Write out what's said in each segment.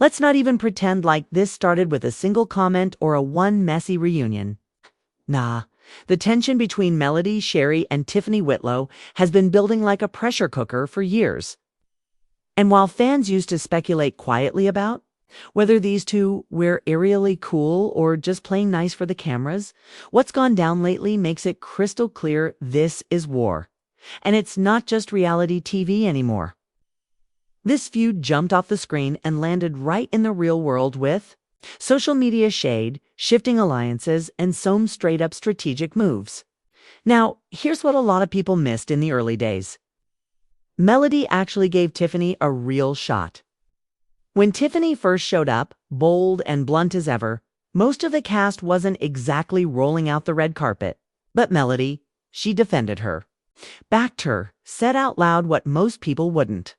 Let's not even pretend like this started with a single comment or a one messy reunion. Nah, the tension between Melody, Sherry, and Tiffany Whitlow has been building like a pressure cooker for years. And while fans used to speculate quietly about whether these two were eerily cool or just playing nice for the cameras, what's gone down lately makes it crystal clear this is war. And it's not just reality TV anymore. This feud jumped off the screen and landed right in the real world with social media shade, shifting alliances, and some straight-up strategic moves. Now, here's what a lot of people missed in the early days. Melody actually gave Tiffany a real shot. When Tiffany first showed up, bold and blunt as ever, most of the cast wasn't exactly rolling out the red carpet. But Melody, she defended her, backed her, said out loud what most people wouldn't.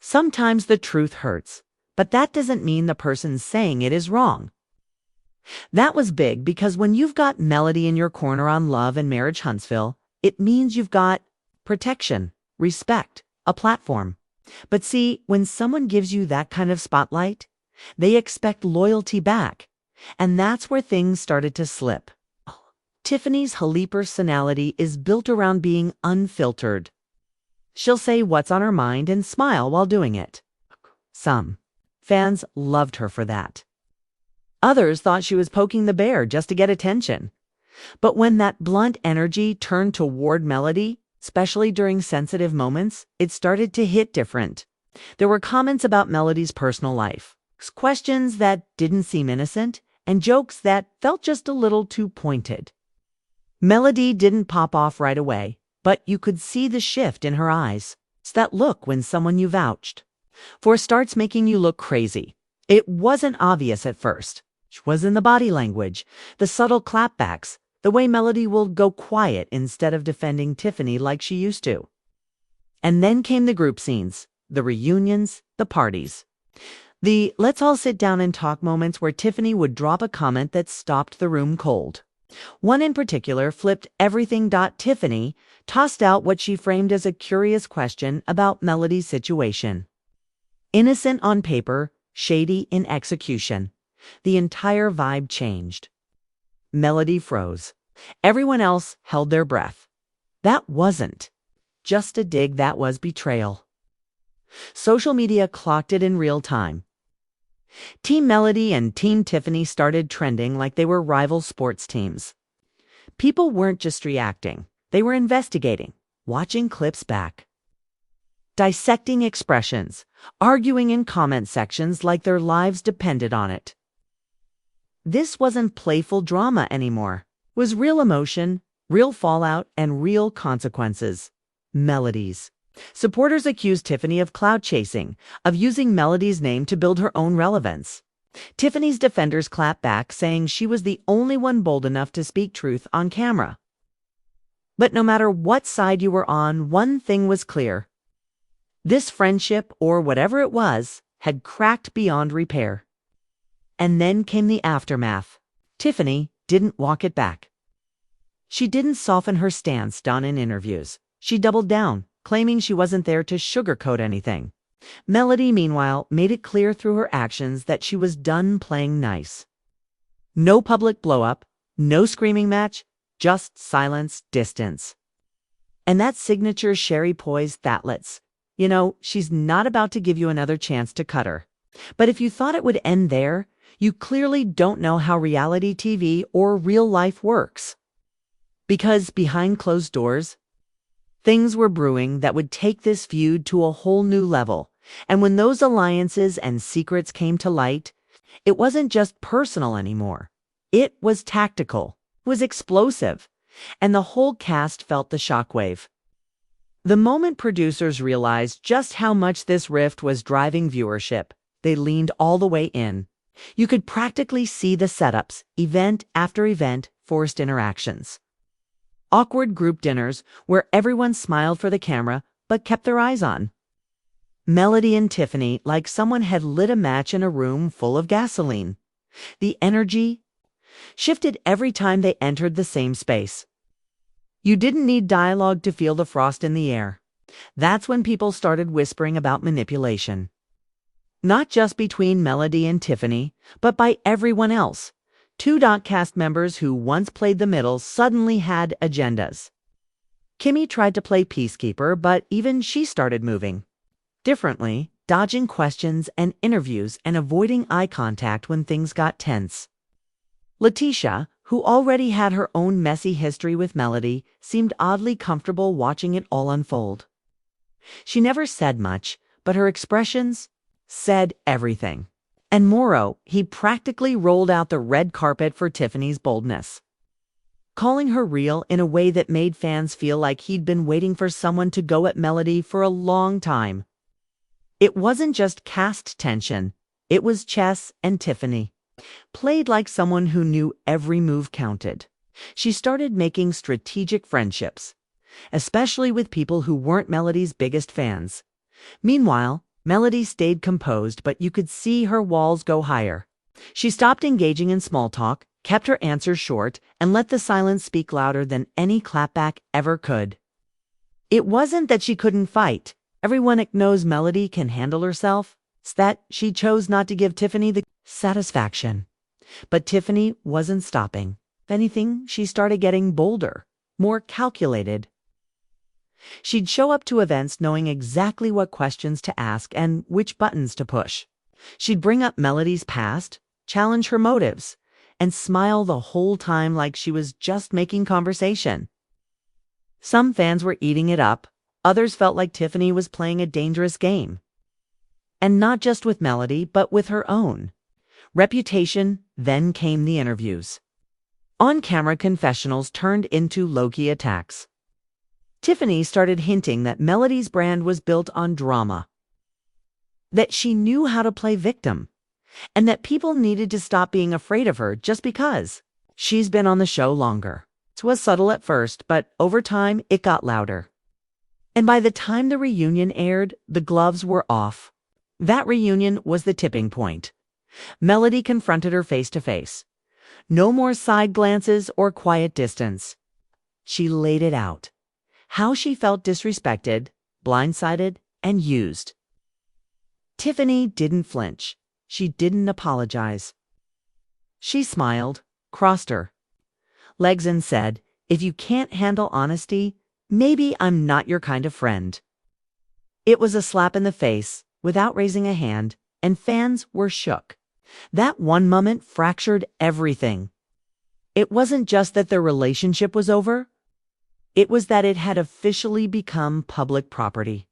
Sometimes the truth hurts, but that doesn't mean the person saying it is wrong. That was big because when you've got Melody in your corner on Love and Marriage Huntsville, it means you've got protection, respect, a platform. But see, when someone gives you that kind of spotlight, they expect loyalty back. And that's where things started to slip. Tiffany's whole personality is built around being unfiltered. She'll say what's on her mind and smile while doing it. Some fans loved her for that. Others thought she was poking the bear just to get attention. But when that blunt energy turned toward Melody, especially during sensitive moments, it started to hit different. There were comments about Melody's personal life, questions that didn't seem innocent, and jokes that felt just a little too pointed. Melody didn't pop off right away, but you could see the shift in her eyes. It's that look when someone you vouched for starts making you look crazy. It wasn't obvious at first. It was in the body language, the subtle clapbacks, the way Melody will go quiet instead of defending Tiffany like she used to. And then came the group scenes, the reunions, the parties. The let's all sit down and talk moments where Tiffany would drop a comment that stopped the room cold. One in particular flipped everything. Tiffany tossed out what she framed as a curious question about Melody's situation. Innocent on paper, shady in execution. The entire vibe changed. Melody froze. Everyone else held their breath. That wasn't just a dig, that was betrayal. Social media clocked it in real time. Team Melody and Team Tiffany started trending like they were rival sports teams. People weren't just reacting, they were investigating, watching clips back, dissecting expressions, arguing in comment sections like their lives depended on it. This wasn't playful drama anymore. It was real emotion, real fallout, and real consequences. Melody's supporters accused Tiffany of clout chasing, of using Melody's name to build her own relevance. Tiffany's defenders clapped back, saying she was the only one bold enough to speak truth on camera. But no matter what side you were on, one thing was clear. This friendship, or whatever it was, had cracked beyond repair. And then came the aftermath. Tiffany didn't walk it back. She didn't soften her stance done in interviews. She doubled down, claiming she wasn't there to sugarcoat anything. Melody, meanwhile, made it clear through her actions that she was done playing nice. No public blow-up, no screaming match, just silence, distance. And that signature Sherry poise, thatlets. You know, she's not about to give you another chance to cut her. But if you thought it would end there, you clearly don't know how reality TV or real life works. Because behind closed doors, things were brewing that would take this feud to a whole new level. And when those alliances and secrets came to light, it wasn't just personal anymore. It was tactical, it was explosive, and the whole cast felt the shockwave. The moment producers realized just how much this rift was driving viewership, they leaned all the way in. You could practically see the setups, event after event, forced interactions. Awkward group dinners where everyone smiled for the camera but kept their eyes on. Melody and Tiffany like someone had lit a match in a room full of gasoline. The energy shifted every time they entered the same space. You didn't need dialogue to feel the frost in the air. That's when people started whispering about manipulation. Not just between Melody and Tiffany, but by everyone else. Two cast members who once played the middle suddenly had agendas. Kimmi tried to play peacekeeper, but even she started moving differently, dodging questions and interviews and avoiding eye contact when things got tense. Letitia, who already had her own messy history with Melody, seemed oddly comfortable watching it all unfold. She never said much, but her expressions said everything. And Morrow, he practically rolled out the red carpet for Tiffany's boldness, calling her real in a way that made fans feel like he'd been waiting for someone to go at Melody for a long time. It wasn't just cast tension, it was Chess and Tiffany, played like someone who knew every move counted. She started making strategic friendships, especially with people who weren't Melody's biggest fans. Meanwhile, Melody stayed composed, but you could see her walls go higher. She stopped engaging in small talk, kept her answers short, and let the silence speak louder than any clapback ever could. It wasn't that she couldn't fight. Everyone knows Melody can handle herself. It's that she chose not to give Tiffany the satisfaction. But Tiffany wasn't stopping. If anything, she started getting bolder, more calculated. She'd show up to events knowing exactly what questions to ask and which buttons to push. She'd bring up Melody's past, challenge her motives, and smile the whole time like she was just making conversation. Some fans were eating it up. Others felt like Tiffany was playing a dangerous game. And not just with Melody, but with her own reputation. Then came the interviews. On-camera confessionals turned into low-key attacks. Tiffany started hinting that Melody's brand was built on drama, that she knew how to play victim, and that people needed to stop being afraid of her just because she's been on the show longer. It was subtle at first, but over time it got louder. And by the time the reunion aired, the gloves were off. That reunion was the tipping point. Melody confronted her face to face. No more side glances or quiet distance. She laid it out. How she felt disrespected, blindsided, and used. Tiffany didn't flinch. She didn't apologize. She smiled, crossed her legs, and said, "If you can't handle honesty, maybe I'm not your kind of friend." It was a slap in the face, without raising a hand, and fans were shook. That one moment fractured everything. It wasn't just that their relationship was over. It was that it had officially become public property.